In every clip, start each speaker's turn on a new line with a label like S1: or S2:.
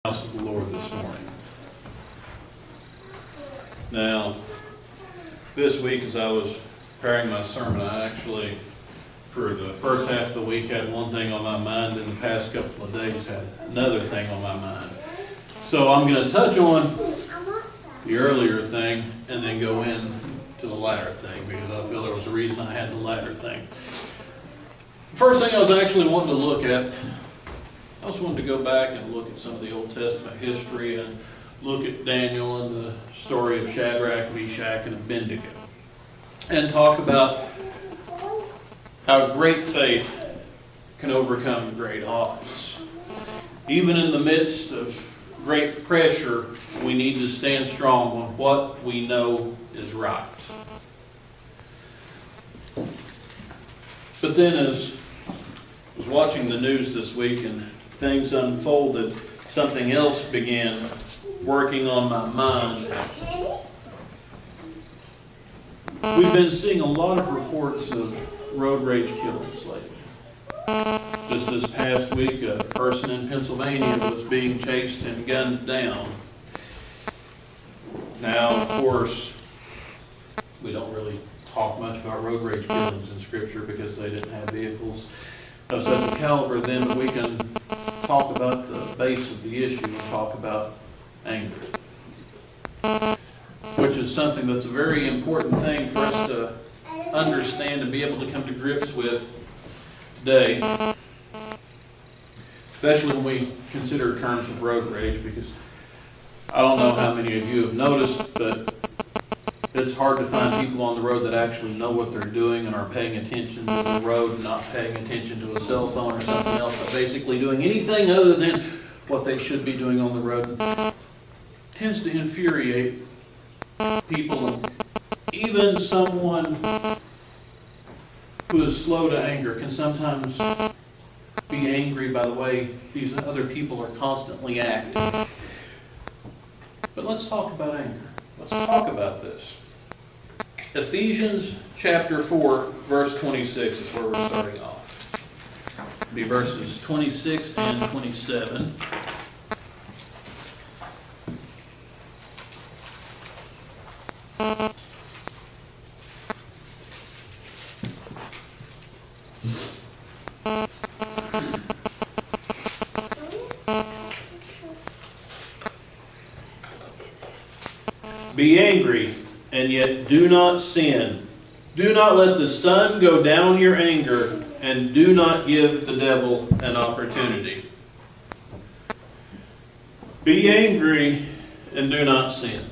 S1: House of the Lord this morning. Now, this week as I was preparing my sermon, I actually, for the first half of the week, had one thing on my mind, and the past couple of days had another thing on my mind. So I'm going to touch on the earlier thing and then go in to the latter thing, because I feel there was a reason I had the latter thing. The first thing I was actually wanting to look at, I just wanted to go back and look at some of the Old Testament history and look at Daniel and the story of Shadrach, Meshach, and Abednego, and talk about how great faith can overcome great odds. Even in the midst of great pressure, we need to stand strong on what we know is right. But then as I was watching the news this week and things unfolded, something else began working on my mind. We've been seeing a lot of reports of road rage killings lately. Just this past week, a person in Pennsylvania was being chased and gunned down. Now, of course, we don't really talk much about road rage killings in Scripture because they didn't have vehicles of such a caliber. Then we can talk about the base of the issue and talk about anger, which is something that's a very important thing for us to understand and be able to come to grips with today, especially when we consider terms of road rage, because I don't know how many of you have noticed, but it's hard to find people on the road that actually know what they're doing and are paying attention to the road and not paying attention to a cell phone or something else, but basically doing anything other than what they should be doing on the road. It tends to infuriate people, and even someone who is slow to anger can sometimes be angry by the way these other people are constantly acting. But let's talk about anger. Let's talk about this. Ephesians chapter 4, verse 26 is where we're starting off. It'll be verses 26 and 27. Be angry, and yet do not sin. Do not let the sun go down your anger, and do not give the devil an opportunity. Be angry, and do not sin.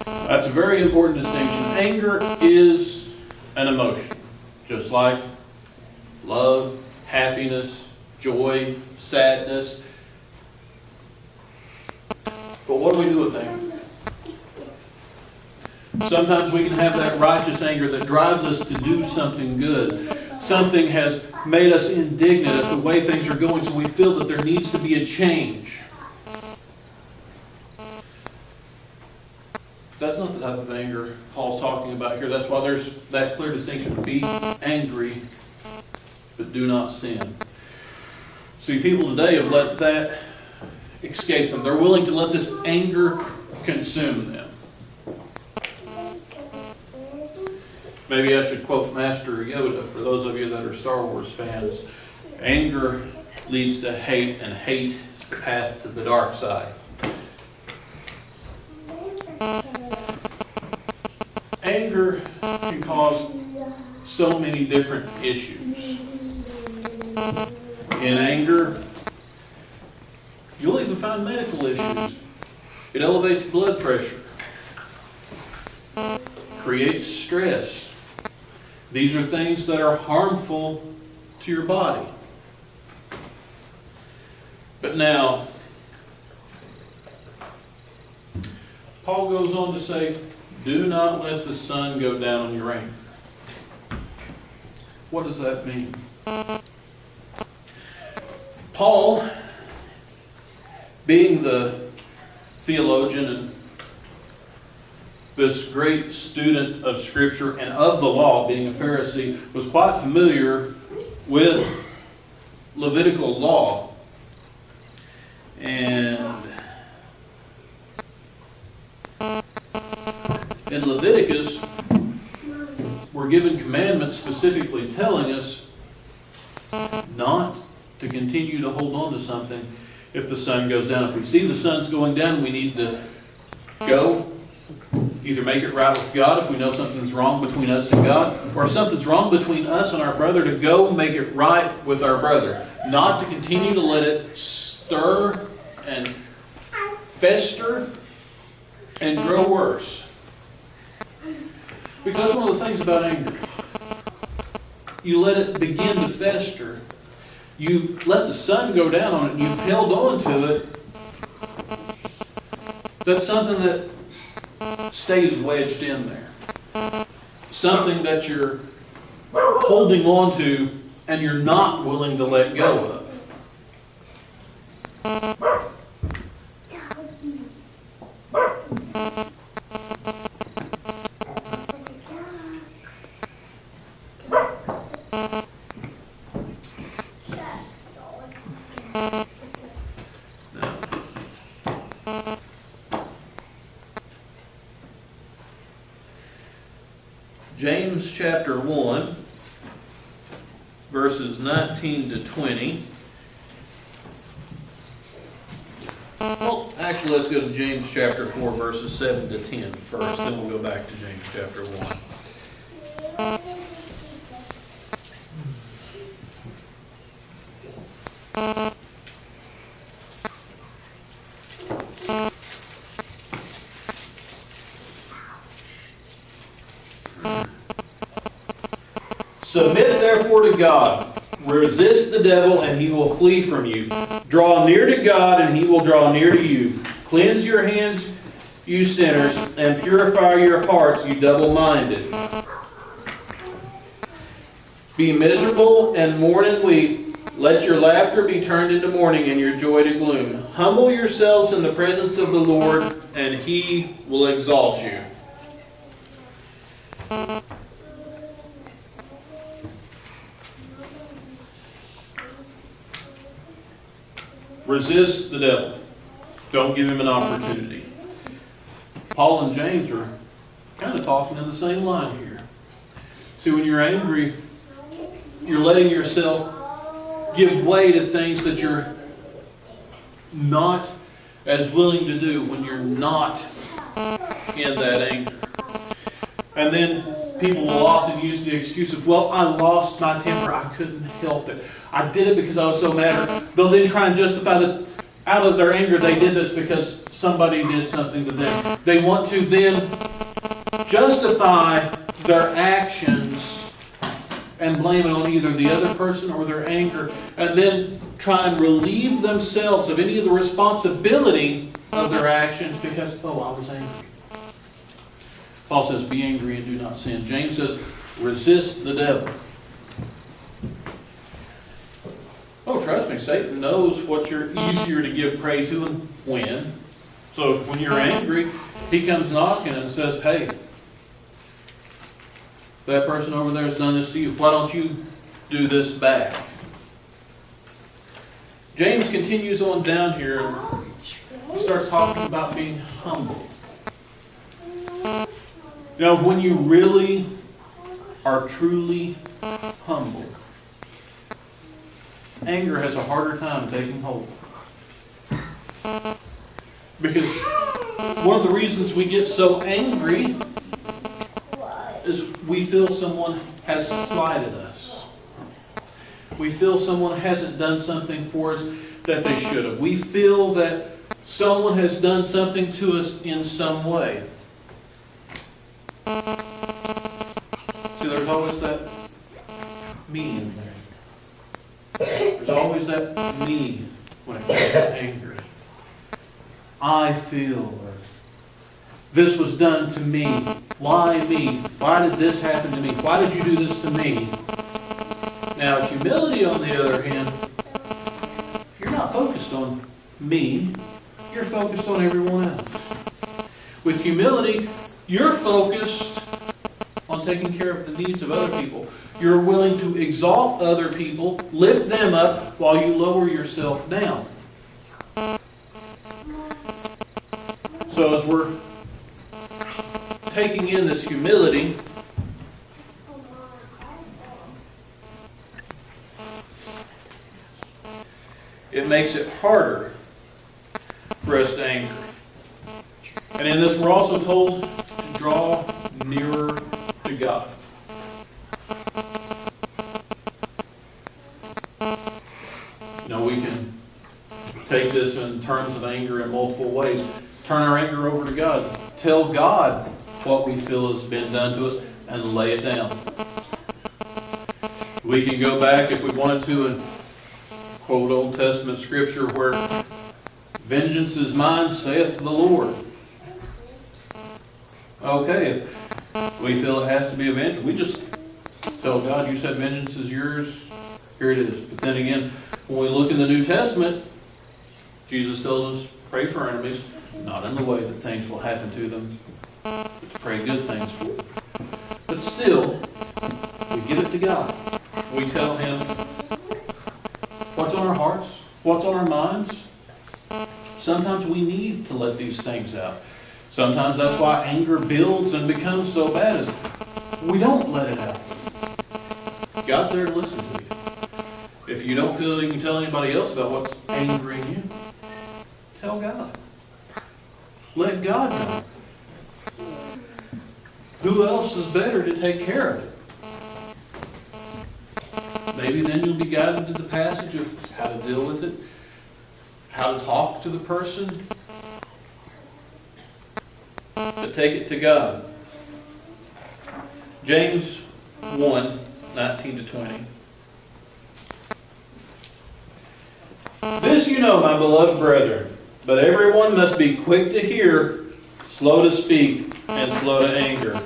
S1: That's a very important distinction. Anger is an emotion, just like love, happiness, joy, sadness. But what do we do with anger? Sometimes we can have that righteous anger that drives us to do something good. Something has made us indignant at the way things are going, so we feel that there needs to be a change. That's not the type of anger Paul's talking about here. That's why there's that clear distinction. Be angry, but do not sin. See, people today have let that escape them. They're willing to let this anger consume them. Maybe I should quote Master Yoda for those of you that are Star Wars fans. Anger leads to hate, and hate is the path to the dark side. Anger can cause so many different issues. In anger, you'll even find medical issues. It elevates blood pressure, creates stress. These are things that are harmful to your body. But now, Paul goes on to say, do not let the sun go down on your anger. What does that mean? Paul, being the theologian and this great student of Scripture and of the law, being a Pharisee, was quite familiar with Levitical law. In Leviticus, we're given commandments specifically telling us not to continue to hold on to something if the sun goes down. If we see the sun's going down, we need to go, either make it right with God if we know something's wrong between us and God, or if something's wrong between us and our brother, to go make it right with our brother. Not to continue to let it stir and fester and grow worse. Because that's one of the things about anger. You let it begin to fester. You let the sun go down on it and you've held on to it. That's something that stays wedged in there. Something that you're holding on to and you're not willing to let go of. James chapter 1, verses 19 to 20. Well, actually, let's go to James chapter 4, verses 7 to 10 first, then we'll go back to James chapter 1. Submit therefore to God. Resist the devil, and he will flee from you. Draw near to God, and he will draw near to you. Cleanse your hands, you sinners, and purify your hearts, you double-minded. Be miserable and mourn and weep. Let your laughter be turned into mourning and your joy to gloom. Humble yourselves in the presence of the Lord, and he will exalt you. Resist the devil. Don't give him an opportunity. Paul and James are kind of talking in the same line here. See, when you're angry, you're letting yourself give way to things that you're not as willing to do when you're not in that anger. And then people will often use the excuse of, well, I lost my temper. I couldn't help it. I did it because I was so mad. They'll then try and justify that out of their anger they did this because somebody did something to them. They want to then justify their actions and blame it on either the other person or their anger, and then try and relieve themselves of any of the responsibility of their actions because, oh, I was angry. Paul says, be angry and do not sin. James says, resist the devil. Oh, trust me, Satan knows what you're easier to give prey to and when. So when you're angry, he comes knocking and says, hey, that person over there has done this to you. Why don't you do this back? James continues on down here and starts talking about being humble. Now, when you really are truly humble, anger has a harder time taking hold. Because one of the reasons we get so angry is we feel someone has slighted us. We feel someone hasn't done something for us that they should have. We feel that someone has done something to us in some way. See, there's always that me in there. There's always that me when it comes to anger. I feel, or this was done to me. Why me? Why did this happen to me? Why did you do this to me? Now, humility, on the other hand, you're not focused on me. You're focused on everyone else. With humility, you're focused on taking care of the needs of other people. You're willing to exalt other people, lift them up, while you lower yourself down. So as we're taking in this humility, it makes it harder for us to anger. And in this, we're also told to draw nearer to God. We can take this in terms of anger in multiple ways. Turn our anger over to God. Tell God what we feel has been done to us and lay it down. We can go back, if we wanted to, and quote Old Testament scripture where vengeance is mine, saith the Lord. Okay, if we feel it has to be avenged, we just tell God, you said vengeance is yours, here it is. But then again, when we look in the New Testament, Jesus tells us, pray for our enemies, not in the way that things will happen to them, but to pray good things for them. But still, we give it to God. We tell Him what's on our hearts, what's on our minds. Sometimes we need to let these things out. Sometimes that's why anger builds and becomes so bad, is we don't let it out. God's there to listen to you. If you don't feel you can tell anybody else about what's angering you, tell God. Let God know. Who else is better to take care of it? Maybe then you'll be guided to the passage of how to deal with it, how to talk to the person, to take it to God. James 1, 19-20. This you know, my beloved brethren, but everyone must be quick to hear, slow to speak, and slow to anger.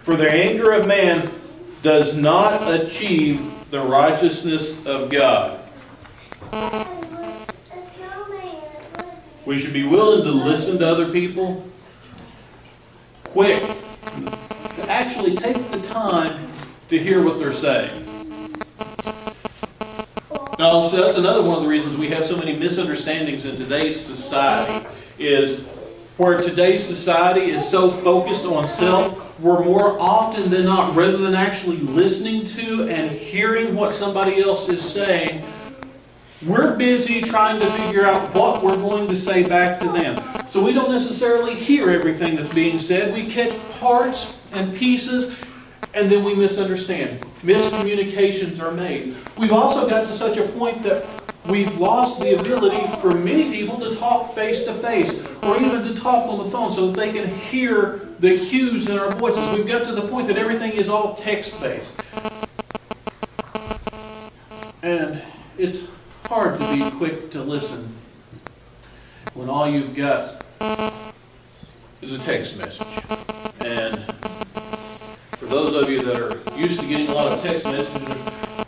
S1: For the anger of man does not achieve the righteousness of God. We should be willing to listen to other people, quick, to actually take the time to hear what they're saying. Now, so that's another one of the reasons we have so many misunderstandings in today's society, is where today's society is so focused on self, we're more often than not, rather than actually listening to and hearing what somebody else is saying, we're busy trying to figure out what we're going to say back to them. So we don't necessarily hear everything that's being said. We catch parts and pieces, and then we misunderstand. Miscommunications are made. We've also got to such a point that we've lost the ability for many people to talk face to face, or even to talk on the phone so that they can hear the cues in our voices. We've got to the point that everything is all text-based. And it's hard to be quick to listen when all you've got is a text message. And for those of you that are used to getting a lot of text messages,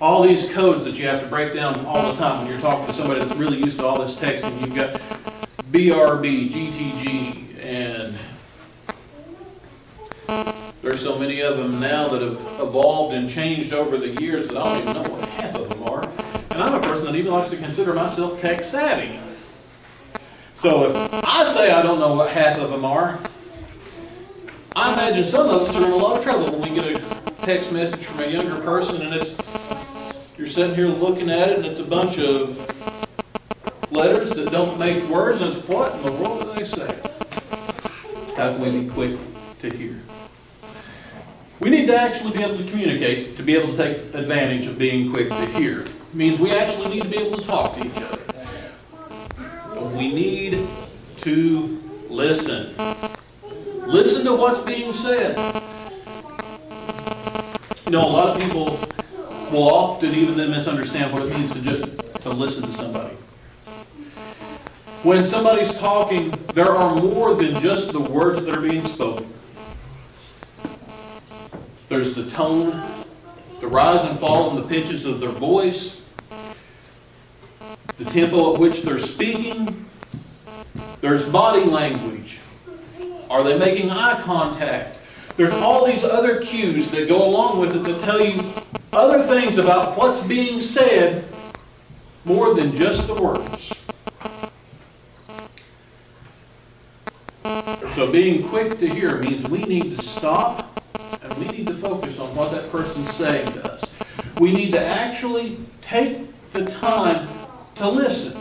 S1: all these codes that you have to break down all the time when you're talking to somebody that's really used to all this texting. You've got BRB, GTG, and there's so many of them now that have evolved and changed over the years that I don't even know what half of them are. And I'm a person that even likes to consider myself tech savvy. So if I say I don't know what half of them are, I imagine some of us are in a lot of trouble when we get a text message from a younger person and you're sitting here looking at it and it's a bunch of letters that don't make words. And it's, what in the world do they say? How can we be quick to hear? We need to actually be able to communicate, to be able to take advantage of being quick to hear. It means we actually need to be able to talk to each other. We need to listen. Listen to what's being said. You know, a lot of people will often even then misunderstand what it means to just to listen to somebody. When somebody's talking, there are more than just the words that are being spoken. There's the tone, the rise and fall in the pitches of their voice, the tempo at which they're speaking. There's body language. Are they making eye contact? There's all these other cues that go along with it that tell you other things about what's being said more than just the words. There's So being quick to hear means we need to stop and we need to focus on what that person's saying to us. We need to actually take the time to listen.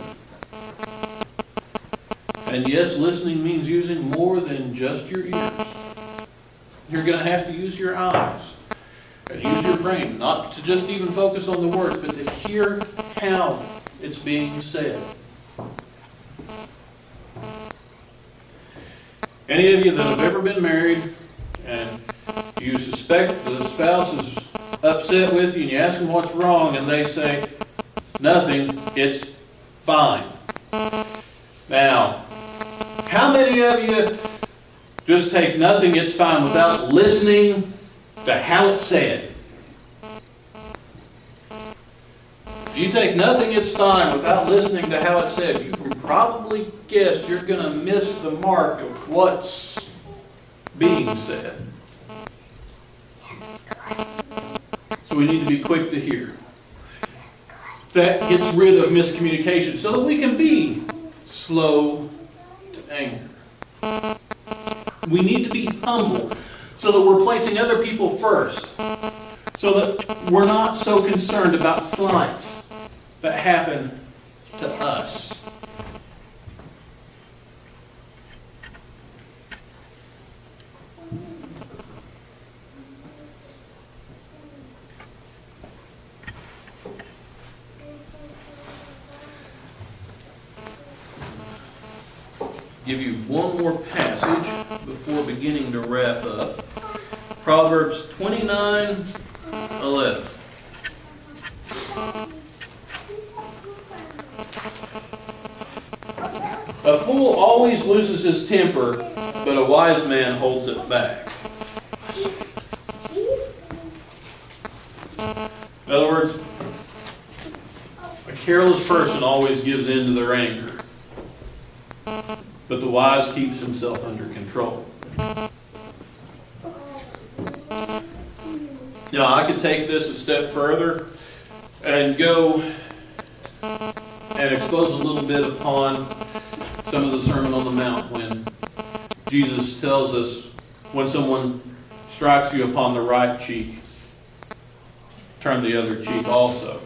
S1: And yes, listening means using more than just your ears. You're going to have to use your eyes and use your brain, not to just even focus on the words, but to hear how it's being said. Any of you that have ever been married and you suspect the spouse is upset with you and you ask them what's wrong and they say, nothing, it's fine. Now, how many of you just take nothing, it's fine without listening to how it's said? If you take nothing, it's fine without listening to how it's said, you can probably guess you're going to miss the mark of what's being said. So we need to be quick to hear. That gets rid of miscommunication so that we can be slow to anger. We need to be humble so that we're placing other people first. So that we're not so concerned about slights that happen to us. Give you one more passage before beginning to wrap up. Proverbs 29:11. A fool always loses his temper, but a wise man holds it back. In other words, a careless person always gives in to their anger, but the wise keeps himself under control. Now, I could take this a step further and go and expose a little bit upon some of the Sermon on the Mount when Jesus tells us when someone strikes you upon the right cheek, turn the other cheek also.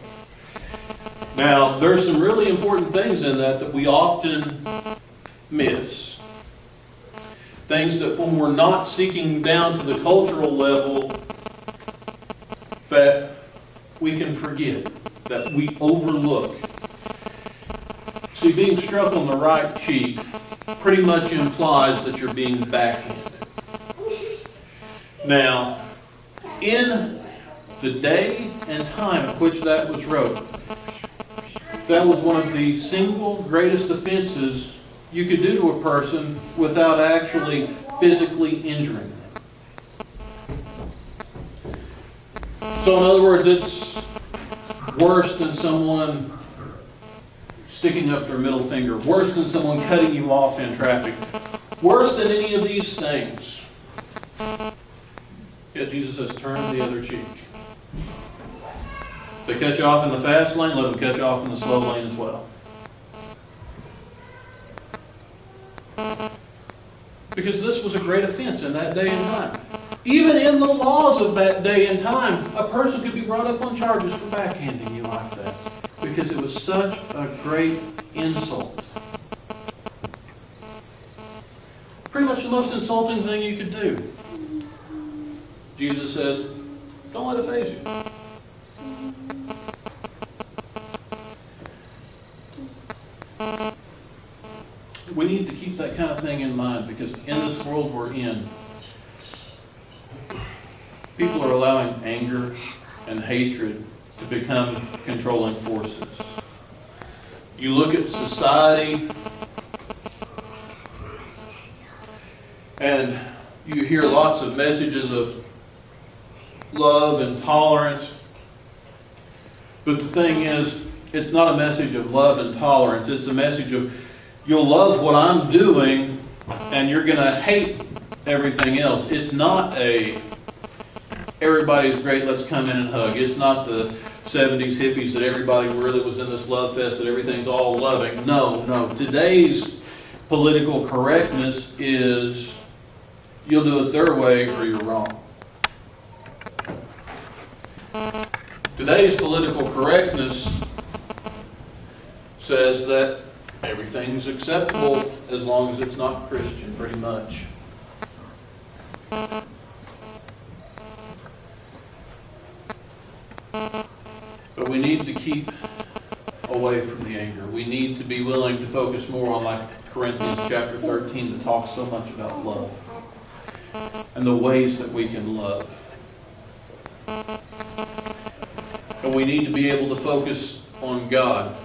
S1: Now, there's some really important things in that we often miss. Things that when we're not seeking down to the cultural level that we can forget, that we overlook. See, being struck on the right cheek pretty much implies that you're being backhanded. Now, in the day and time at which that was wrote, that was one of the single greatest offenses you could do to a person without actually physically injuring them. So in other words, it's worse than someone sticking up their middle finger, worse than someone cutting you off in traffic, worse than any of these things. Yet Jesus says, turn the other cheek. If they cut you off in the fast lane, let them cut you off in the slow lane as well. Because this was a great offense in that day and time. Even in the laws of that day and time, a person could be brought up on charges for backhanding you like that. Because it was such a great insult. Pretty much the most insulting thing you could do. Jesus says, don't let it faze you. We need to keep that kind of thing in mind because in this world we're in, people are allowing anger and hatred to become controlling forces. You look at society and you hear lots of messages of love and tolerance. But the thing is, it's not a message of love and tolerance. It's a message of you'll love what I'm doing and you're going to hate everything else. It's not a everybody's great, let's come in and hug. It's not the 70s hippies that everybody really was in this love fest, that everything's all loving. No. Today's political correctness is you'll do it their way or you're wrong. Today's political correctness says that everything's acceptable as long as it's not Christian, pretty much. But we need to keep away from the anger. We need to be willing to focus more on, like Corinthians chapter 13, that talks so much about love and the ways that we can love. And we need to be able to focus on God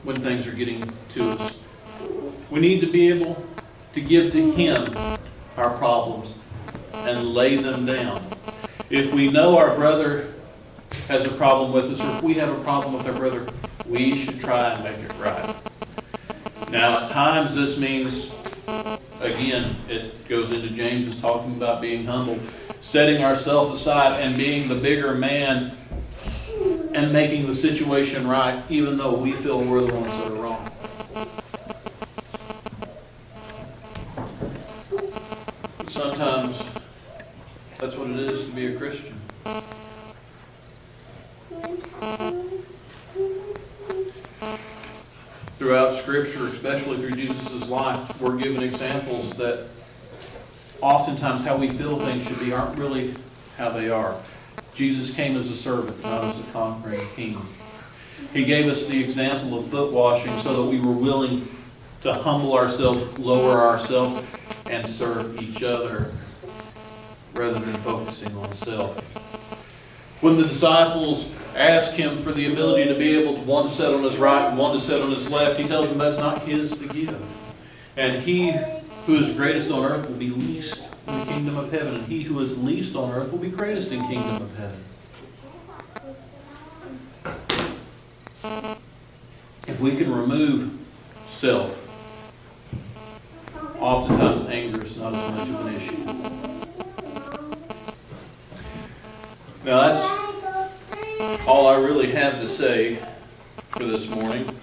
S1: when things are getting to us. We need to be able to give to Him our problems and lay them down. If we know our brother has a problem with us, or if we have a problem with our brother, we should try and make it right. Now, at times this means, again, it goes into James is talking about being humble, setting ourselves aside and being the bigger man and making the situation right, even though we feel we're the ones that are wrong. But sometimes that's what it is to be a Christian. Throughout Scripture, especially through Jesus' life, we're given examples that oftentimes how we feel things should be aren't really how they are. Jesus came as a servant, not as a conquering king. He gave us the example of foot washing so that we were willing to humble ourselves, lower ourselves, and serve each other rather than focusing on self. When the disciples ask Him for the ability to be able to one to sit on His right and one to sit on His left, He tells them that's not His to give. And he who is greatest on earth will be least in the kingdom of heaven, and he who is least on earth will be greatest in the kingdom of heaven. If we can remove self, oftentimes anger is not as much of an issue. Now that's all I really have to say for this morning.